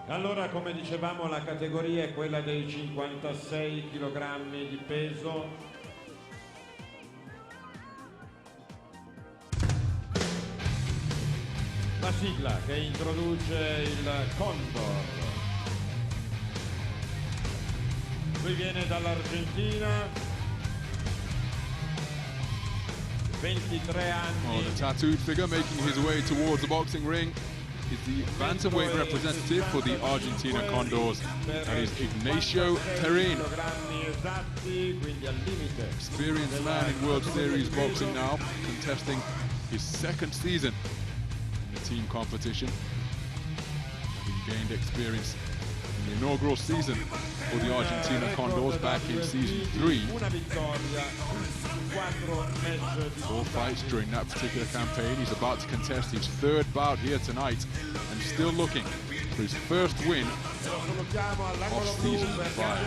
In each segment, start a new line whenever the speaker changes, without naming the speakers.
Allora, come dicevamo, la categoria è quella dei 56 kg di peso. La sigla che introduce il Condor. Lui viene dall'Argentina, 23 anni.
Oh, the tattooed figure making his way towards the boxing ring is the bantamweight representative for the Argentina Condors. That is Ignacio PERRIN. Experienced man in World Series boxing now, contesting his second season in the team competition. Having gained experience in the inaugural season for the Argentina Condors back in season 3. 4 fights during that particular campaign. He's about to contest his third bout here tonight and still looking for his first win of season 5.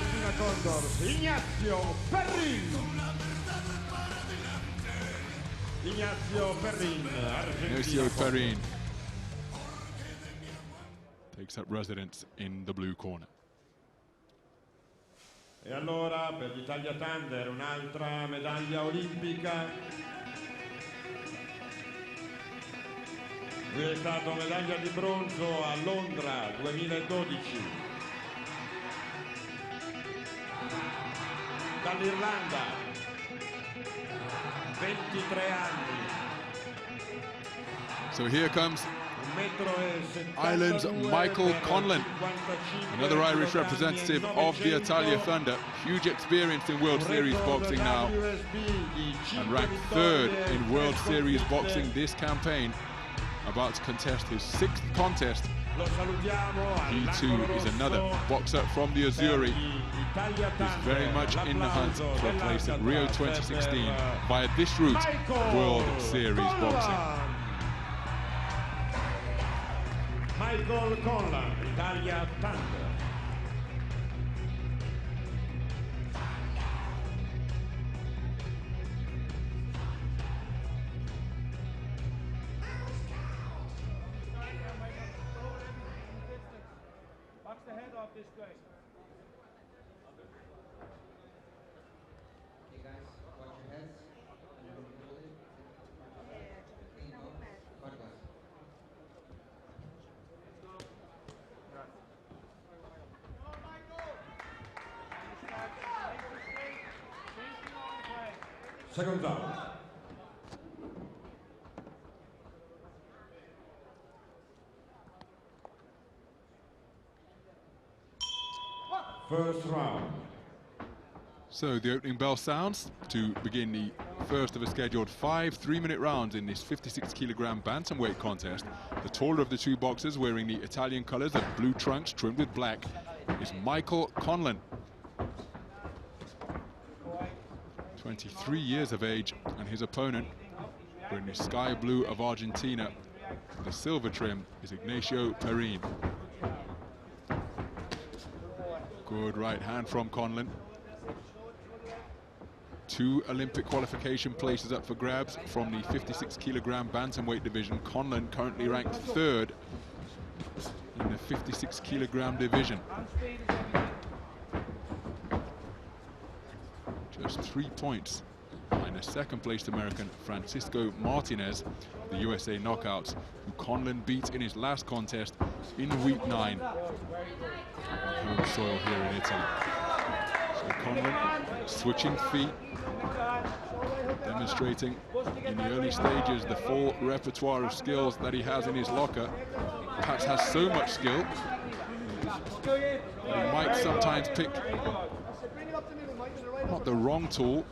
Ignacio PERRIN takes up residence in the blue corner.
E allora per l'Italia Thunder un'altra medaglia olimpica. Lui è stato medaglia di bronzo a Londra 2012. Dall'Irlanda, 23 anni.
So here comes Ireland's Michael CONLAN, another Irish representative of the Italia Thunder. Huge experience in World Series boxing now, and ranked 3rd in World Series boxing this campaign. About to contest his 6th contest. He too is another boxer from the Azzurri, who's very much in the hunt for a place at Rio 2016 via this route, World Series boxing.
Michael CONLAN, Italia Thunder.
Box the head off this guy.
Okay guys, watch your heads.
Second round. First round.
So the opening bell sounds to begin the first of a scheduled 5 3-minute rounds in this 56 kg bantamweight contest. The taller of the two boxers, wearing the Italian colors of blue trunks trimmed with black, is Michael CONLAN. 23 years of age, and his opponent, wearing the sky blue of Argentina, the silver trim, is Ignacio PERRIN. Good right hand from CONLAN. 2 Olympic qualification places up for grabs from the 56 kg bantamweight division. CONLAN currently ranked 3rd in the 56 kg division. Just 3 points behind the second-placed American Francisco Martinez, the USA Knockouts, who CONLAN beat in his last contest in week 9 on home soil here in Italy. So CONLAN switching feet, demonstrating in the early stages the full repertoire of skills that he has in his locker. Perhaps has so much skill that he might sometimes pick not the wrong tool,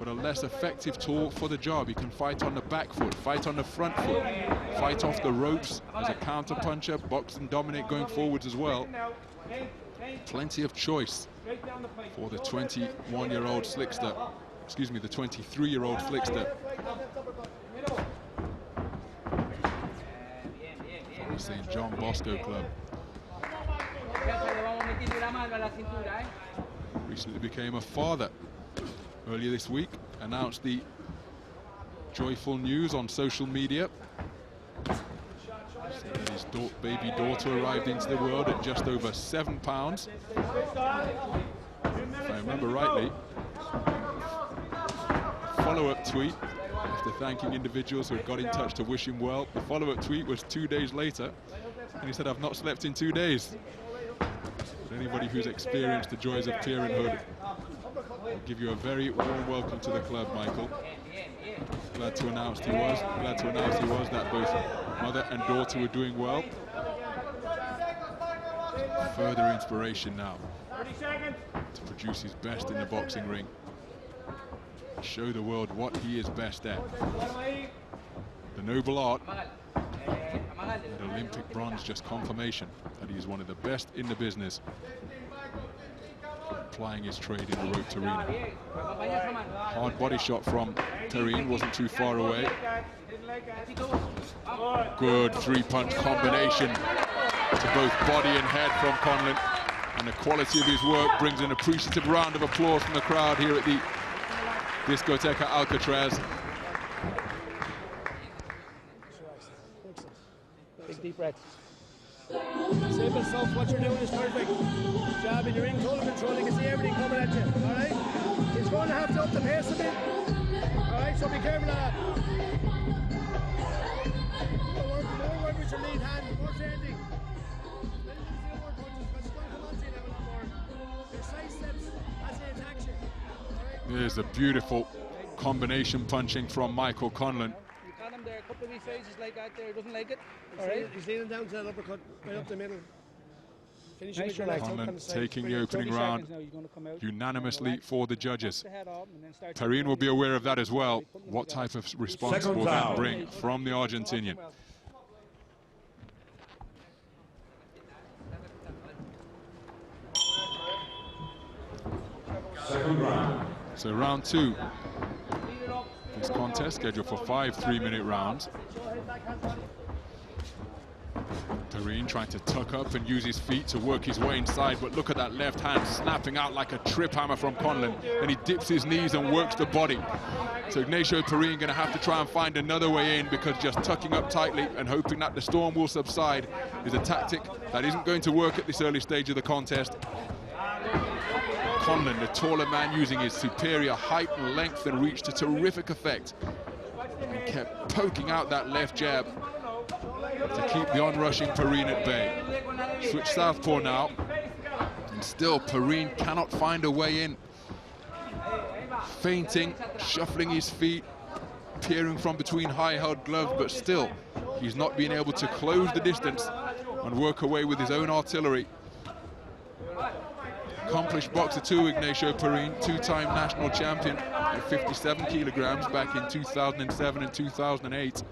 but a less effective tool for the job. He can fight on the back foot, fight on the front foot, fight off the ropes as a counter puncher, box and dominate going forwards as well. Plenty of choice for the 21-year-old slickster, excuse me, the 23-year-old slickster. From the St. John Bosco Club. Recently became a father. Earlier this week, announced the joyful news on social media. His baby daughter arrived into the world at just over 7 pounds. If I remember rightly, follow-up tweet after thanking individuals who had got in touch to wish him well. The follow-up tweet was 2 days later, and he said, "I've not slept in 2 days." But anybody who's experienced the joys of parenthood will give you a very warm welcome to the club, Michael. Glad to announce he was that both mother and daughter were doing well. Further inspiration now to produce his best in the boxing ring. Show the world what he is best at. The noble art, and Olympic bronze, just confirmation that he is one of the best in the business, applying his trade in the rope to arena. Hard body shot from PERRIN, wasn't too far away. Good 3-punch combination to both body and head from CONLAN, and the quality of his work brings an appreciative round of applause from the crowd here at the Discoteca Alcatraz.
Big deep breath. Simple stuff, what you're doing is perfect. Job in your ring, total control, you can see everything coming at you, alright? He's going to have to up the pace a bit, alright, so be careful of that. More work with your lead hand, more standing.
There's a beautiful combination punching from Michael CONLAN.
You got him there, a couple of wee phases like that there, he doesn't like it. Alright, he's leaning down to that uppercut, right up the middle.
CONLAN taking the opening round unanimously for the judges. PERRIN will be aware of that as well. What type of response will that bring from the Argentinian?
Second round.
So round 2. This contest scheduled for 5 3-minute rounds. PERRIN trying to tuck up and use his feet to work his way inside, but look at that left hand snapping out like a trip hammer from CONLAN, and he dips his knees and works the body. So Ignacio PERRIN going to have to try and find another way in, because just tucking up tightly and hoping that the storm will subside is a tactic that isn't going to work at this early stage of the contest. CONLAN, the taller man, using his superior height and length and reach to terrific effect, and kept poking out that left jab to keep the onrushing PERRIN at bay. Switch southpaw now, and still PERRIN cannot find a way in. Feinting, shuffling his feet, peering from between high-held gloves, but still he's not being able to close the distance and work away with his own artillery. Accomplished boxer too, Ignacio PERRIN, 2-time national champion at 57 kilograms back in 2007 and 2008.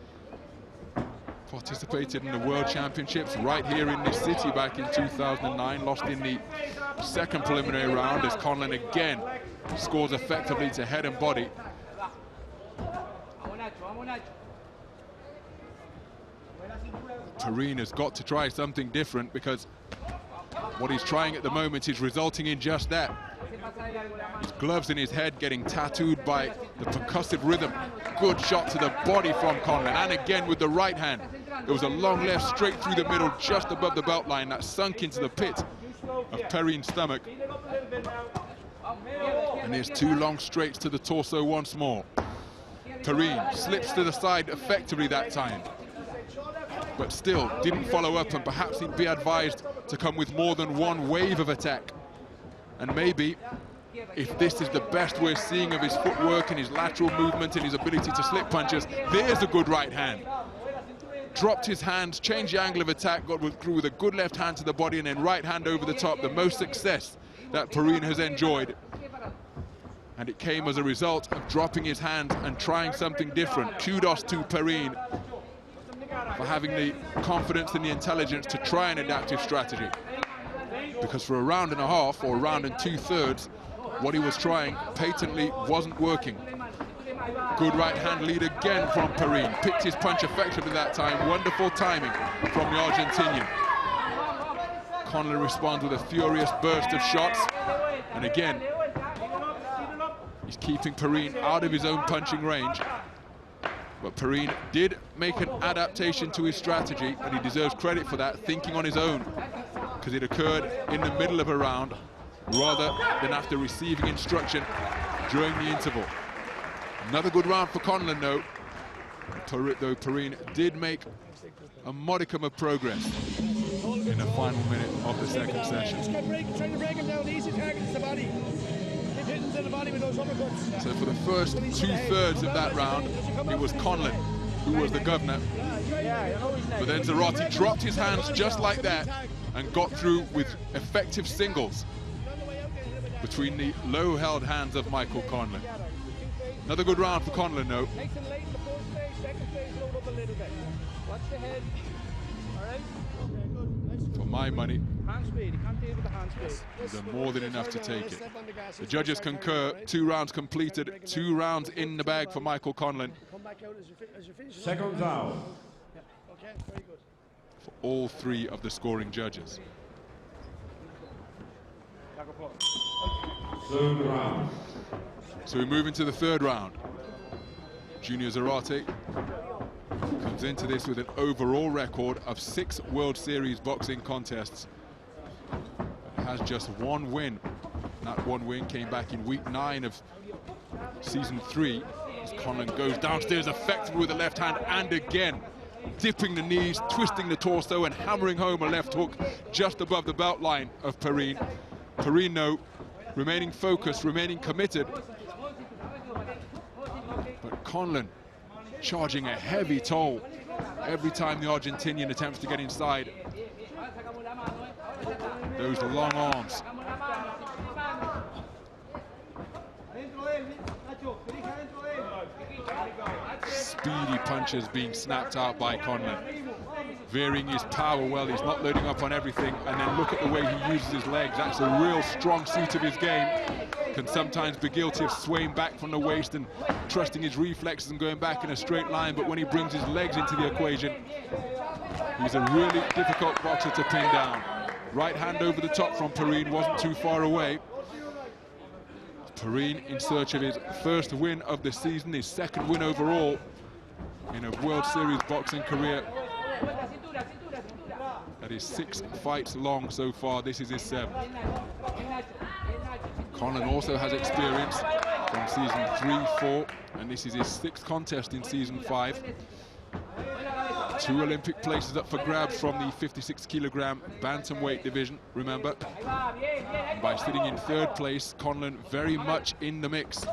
Participated in the World Championships right here in this city back in 2009, lost in the second preliminary round as CONLAN again scores effectively to head and body. PERRIN has got to try something different, because what he's trying at the moment is resulting in just that. His gloves in his head getting tattooed by the percussive rhythm. Good shot to the body from CONLAN, and again with the right hand. There was a long left straight through the middle, just above the belt line, that sunk into the pit of PERRIN's stomach. And there's 2 long straights to the torso once more. PERRIN slips to the side effectively that time, but still didn't follow up, and perhaps he'd be advised to come with more than one wave of attack. And maybe, if this is the best we're seeing of his footwork and his lateral movement and his ability to slip punches, there's a good right hand. Dropped his hands, changed the angle of attack, got through with a good left hand to the body, and then right hand over the top, the most success that PERRIN has enjoyed. And it came as a result of dropping his hands and trying something different. Kudos to PERRIN for having the confidence and the intelligence to try an adaptive strategy. Because for a round and a half, or a round and 2/3, what he was trying patently wasn't working. Good right hand lead again from PERRIN. Picked his punch effectively that time. Wonderful timing from the Argentinian. CONLAN responds with a furious burst of shots. And again, he's keeping PERRIN out of his own punching range. But PERRIN did make an adaptation to his strategy, and he deserves credit for that, thinking on his own, because it occurred in the middle of a round rather than after receiving instruction during the interval. Another good round for CONLAN, though PERRIN did make a modicum of progress in the final minute of the second session.
Just keep trying to break him down. The easy target is the body. Keep hitting to the body with those uppercuts.
So for the first two-thirds of that round, it was CONLAN who was the governor. But then Zarate dropped his hands just like that and got through with effective singles between the low-held hands of Michael Conlon. Another good round for Conlon, though. For my money, they're more than enough to take it. The judges concur. 2 rounds completed, 2 rounds in the bag for Michael Conlon.
Seconds out.
For all 3 of the scoring judges.
Third round.
So we move into the 3rd round. Junior Zarate comes into this with an overall record of 6 World Series boxing contests. Has just 1 win. That 1 win came back in week 9 of season 3. As Conlon goes downstairs effectively with the left hand, and again dipping the knees, twisting the torso, and hammering home a left hook just above the belt line of PERRIN. PERRIN, though, remaining focused, remaining committed. But Conlon charging a heavy toll every time the Argentinian attempts to get inside. Those long arms. Speedy punches being snapped out by Conlon. Varying his power well, he's not loading up on everything. And then look at the way he uses his legs. That's a real strong suit of his game. Can sometimes be guilty of swaying back from the waist and trusting his reflexes and going back in a straight line. But when he brings his legs into the equation, he's a really difficult boxer to pin down. Right hand over the top from PERRIN, wasn't too far away. PERRIN in search of his 1st win of the season, his 2nd win overall in a World Series boxing career. That is 6 fights long so far. This is his 7th. Conlon also has experience from season 3, 4, and this is his 6th contest in season 5. 2 Olympic places up for grabs from the 56-kilogram bantamweight division, remember. And by sitting in 3rd place, Conlon very much in the mix.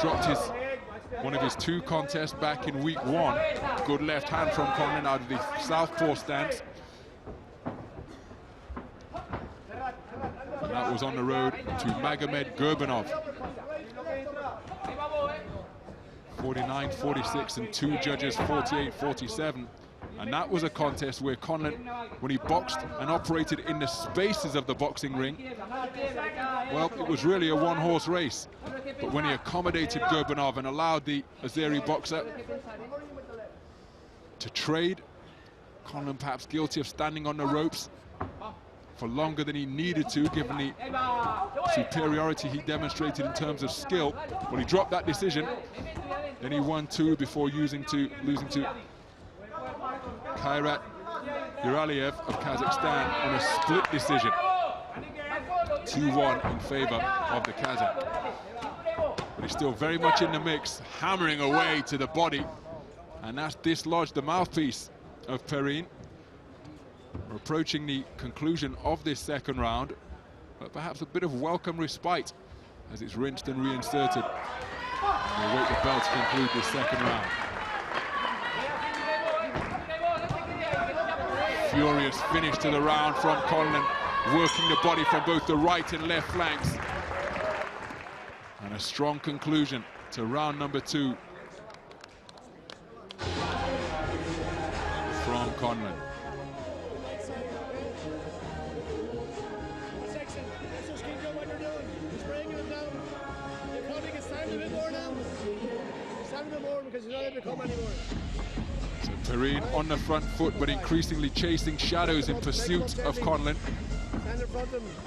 Dropped one of his 2 contests back in week 1. Good left hand from Conlon out of the southpaw stance. And that was on the road to Magomed Gurbanov. 49-46 and 2 judges 48-47. And that was a contest where Conlon, when he boxed and operated in the spaces of the boxing ring, well, it was really a 1-horse race. But when he accommodated Gurbanov and allowed the Azeri boxer to trade, Conlon perhaps guilty of standing on the ropes for longer than he needed to, given the superiority he demonstrated in terms of skill. When he dropped that decision, then he won 2 before losing to Kairat Uraliev of Kazakhstan on a split decision. 2-1 in favor of the Kazakh. But he's still very much in the mix, hammering away to the body. And that's dislodged the mouthpiece of PERRIN. We're approaching the conclusion of this 2nd round, but perhaps a bit of welcome respite as it's rinsed and reinserted. We'll wait the bell to conclude this 2nd round. Furious finish to the round from Conlon, working the body from both the right and left flanks. And a strong conclusion to round number 2 from Conlon. So PERRIN on the front foot, but increasingly chasing shadows in pursuit of CONLAN.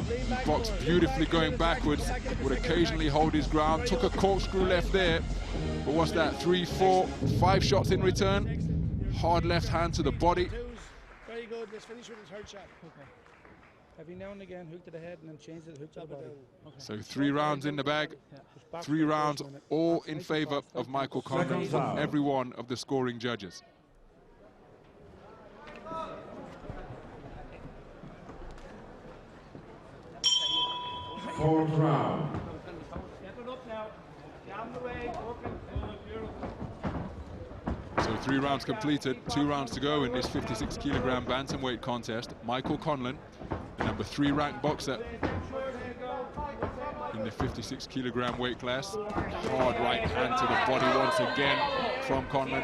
He boxed beautifully going backwards, would occasionally hold his ground, took a corkscrew left there, but what's that, 3, 4, 5 shots in return? Hard left hand to the body.
Very good, let's finish with his third shot. Okay. Every now and again, hook to the head and then change it, hook to the body. Okay.
So 3 rounds in the bag, 3 rounds all in favor of Michael CONLAN from every one of the scoring judges.
Fourth round.
So 3 rounds completed, 2 rounds to go in this 56 kilogram bantamweight contest. Michael CONLAN, the number 3 ranked boxer in the 56 kilogram weight class. Hard right hand to the body once again from CONLAN.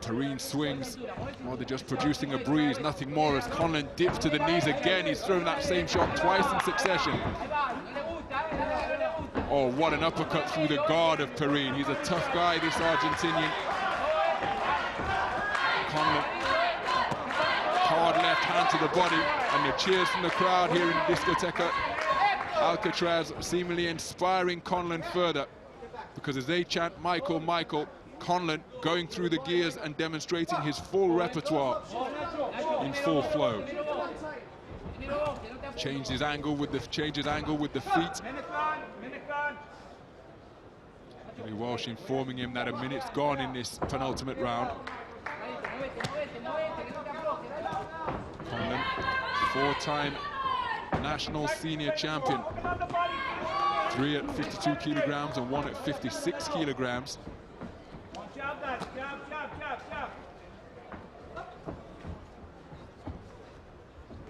PERRIN swings, well, they're just producing a breeze, nothing more, as CONLAN dips to the knees again. He's thrown that same shot twice in succession. Oh, what an uppercut through the guard of PERRIN. He's a tough guy, this Argentinian. CONLAN, hard left hand to the body, and the cheers from the crowd here in Discoteca Alcatraz seemingly inspiring CONLAN further, because as they chant Michael, Michael, CONLAN going through the gears and demonstrating his full repertoire in full flow. Changes angle with the feet. Billy Walsh informing him that a minute's gone in this penultimate round. CONLAN, 4-time national senior champion. 3 at 52 kilograms and 1 at 56 kilograms.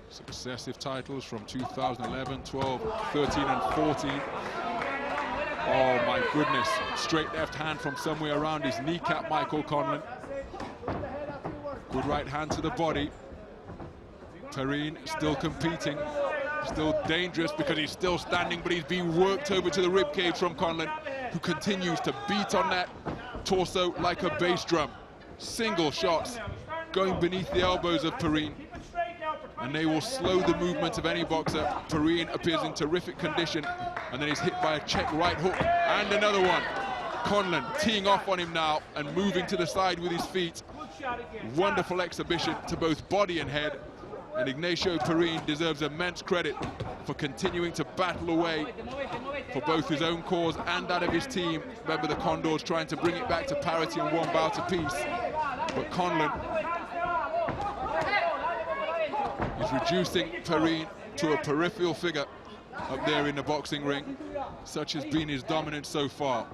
Successive titles from 2011, 12, 13 and 14. Oh my goodness, straight left hand from somewhere around his kneecap, Michael CONLAN. Good right hand to the body. PERRIN still competing, still dangerous because he's still standing, but he's being worked over to the ribcage from CONLAN, who continues to beat on that torso like a bass drum. Single shots going beneath the elbows of PERRIN, and they will slow the movement of any boxer. PERRIN appears in terrific condition, and then he's hit by a check right hook, and another one. CONLAN teeing off on him now and moving to the side with his feet. Wonderful exhibition to both body and head, and Ignacio PERRIN deserves immense credit for continuing to battle away for both his own cause and that of his team. Remember, the Condors trying to bring it back to parity and 1 bout apiece, but CONLAN is reducing PERRIN to a peripheral figure up there in the boxing ring. Such has been his dominance so far.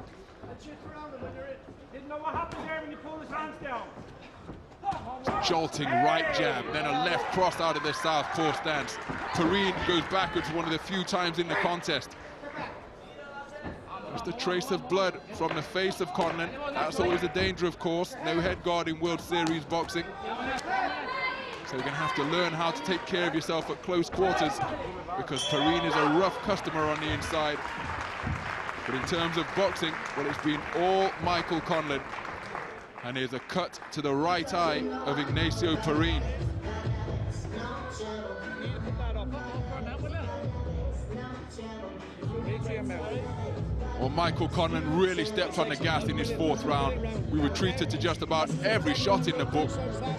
Jolting right jab, then a left cross out of the southpaw stance. PERRIN goes backwards one of the few times in the contest. Just a trace of blood from the face of CONLAN. That's always a danger, of course. No head guard in World Series boxing. So you're going to have to learn how to take care of yourself at close quarters, because PERRIN is a rough customer on the inside. But in terms of boxing, well, it's been all Michael CONLAN. And there's a cut to the right eye of Ignacio PERRIN. Well, Michael CONLAN really stepped on the gas in his 4th round. We were treated to just about every shot in the book.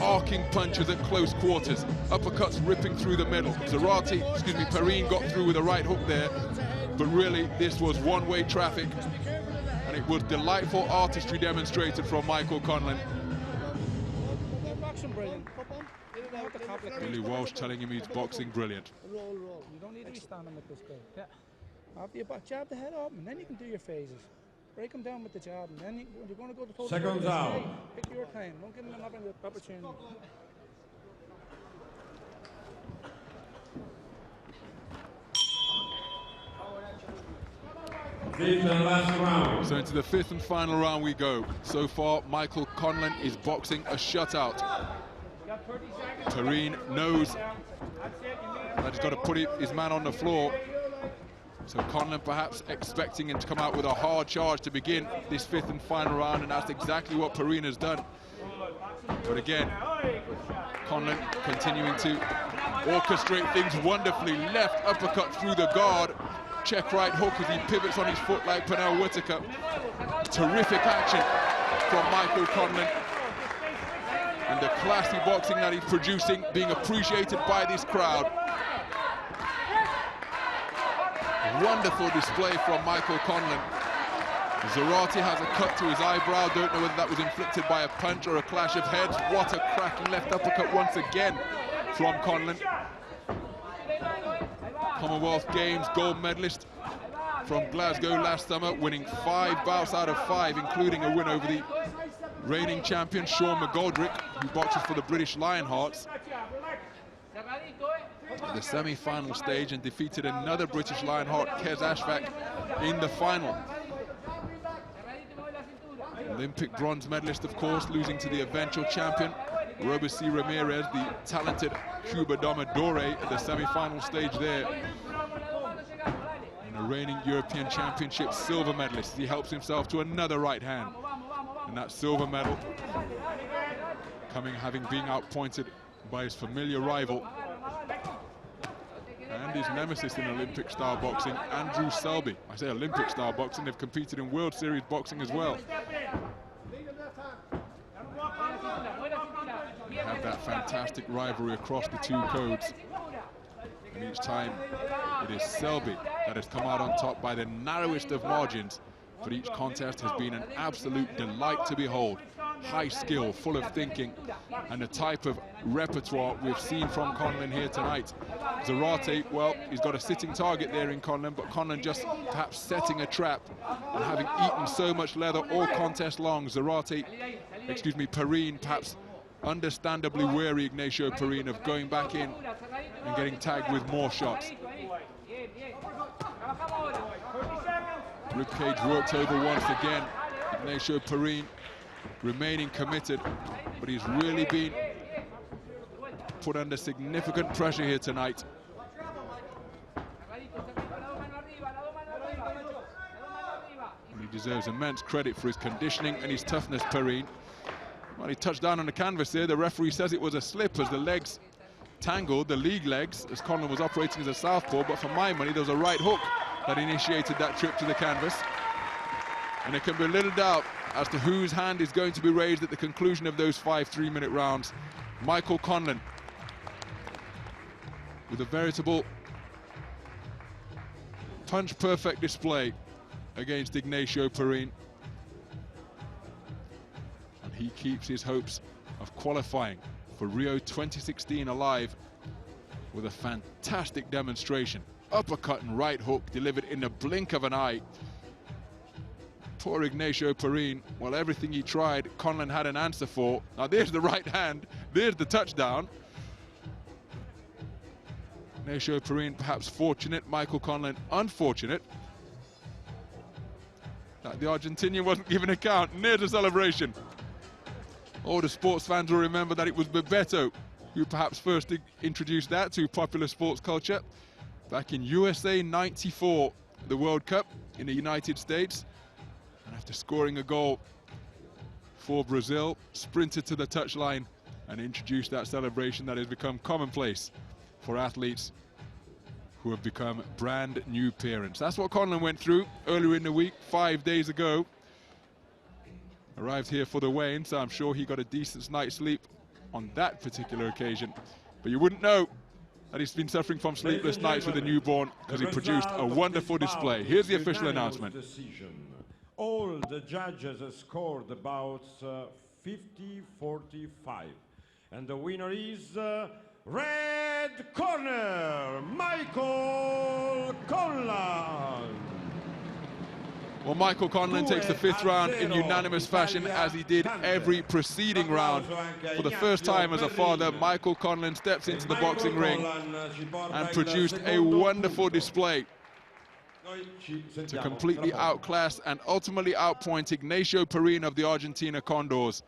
Arcing punches at close quarters, uppercuts ripping through the middle. PERRIN got through with a right hook there, but really this was one-way traffic, and it was delightful artistry demonstrated from Michael CONLAN. Billy Walsh telling him he's boxing brilliant.
You don't need to be standing with this guy. After you jab the head up, and then you can do your phases. Break him down with the jab, and then when you're going to go to total
seconds out.
Pick your time. Don't give him another opportunity.
Last round.
So into the 5th and final round we go. So far, Michael CONLAN is boxing a shutout. PERRIN knows that he's got to put his man on the floor. So CONLAN perhaps expecting him to come out with a hard charge to begin this 5th and final round, and that's exactly what PERRIN has done. But again, Conlan continuing to orchestrate things wonderfully. Left uppercut through the guard. Check right hook as he pivots on his foot like Pernell Whitaker. Terrific action from Michael Conlan. And the classy boxing that he's producing being appreciated by this crowd. Wonderful display from Michael Conlan. Zarate has a cut to his eyebrow. Don't know whether that was inflicted by a punch or a clash of heads. What a cracking left uppercut once again from Conlan. Commonwealth Games gold medalist from Glasgow last summer, winning 5 bouts out of 5, including a win over the reigning champion Sean McGoldrick, who boxes for the British Lionhearts, at the semi-final stage, and defeated another British Lionheart, Kez Ashfaq, in the final. Olympic bronze medalist, of course, losing to the eventual champion Robert C. Ramirez, the talented Cuba Domadore, at the semi-final stage there. And a reigning European Championship silver medalist. He helps himself to another right hand. And that silver medal having been outpointed by his familiar rival and his nemesis in Olympic-style boxing, Andrew Selby. I say Olympic-style boxing, they've competed in World Series boxing as well. They have that fantastic rivalry across the two codes. And each time it is Selby that has come out on top by the narrowest of margins. But each contest has been an absolute delight to behold. High skill, full of thinking, and the type of repertoire we've seen from Conlan here tonight. Zarate, well, he's got a sitting target there in Conlan, but Conlan just perhaps setting a trap, and having eaten so much leather all contest long, PERRIN, perhaps understandably wary, Ignacio PERRIN, of going back in and getting tagged with more shots. Ribcage worked over once again. Ignacio PERRIN remaining committed, but he's really been put under significant pressure here tonight. And he deserves immense credit for his conditioning and his toughness, PERRIN. Well, he touched down on the canvas there. The referee says it was a slip as the legs tangled, the league legs, as Conlan was operating as a southpaw, but for my money, there was a right hook that initiated that trip to the canvas. And there can be little doubt as to whose hand is going to be raised at the conclusion of those 5 3-minute rounds. Michael Conlan with a veritable punch-perfect display against Ignacio PERRIN. And he keeps his hopes of qualifying for Rio 2016 alive with a fantastic demonstration. Uppercut and right hook delivered in the blink of an eye. Poor Ignacio PERRIN, well, everything he tried, Conlan had an answer for. Now there's the right hand, there's the touchdown. Ignacio PERRIN perhaps fortunate, Michael Conlan unfortunate that the Argentinian wasn't given a count. And there's a celebration. All the sports fans will remember that it was Bebeto who perhaps first introduced that to popular sports culture back in USA '94, the World Cup in the United States. And after scoring a goal for Brazil, sprinted to the touchline and introduced that celebration that has become commonplace for athletes who have become brand new parents. That's what Conlan went through earlier in the week, 5 days ago. Arrived here for the weigh-in, so I'm sure he got a decent night's sleep on that particular occasion. But you wouldn't know that he's been suffering from sleepless nights with a newborn, because he produced a wonderful display. Here's the official announcement.
All the judges scored about 50-45. And the winner is red corner, Michael Conlan.
Well, Michael Conlan takes the 5th round in unanimous fashion, as he did every preceding round. For the first time as a father, Michael Conlan steps into the boxing ring and produced a wonderful display to completely outclass and ultimately outpoint Ignacio PERRIN of the Argentina Condors.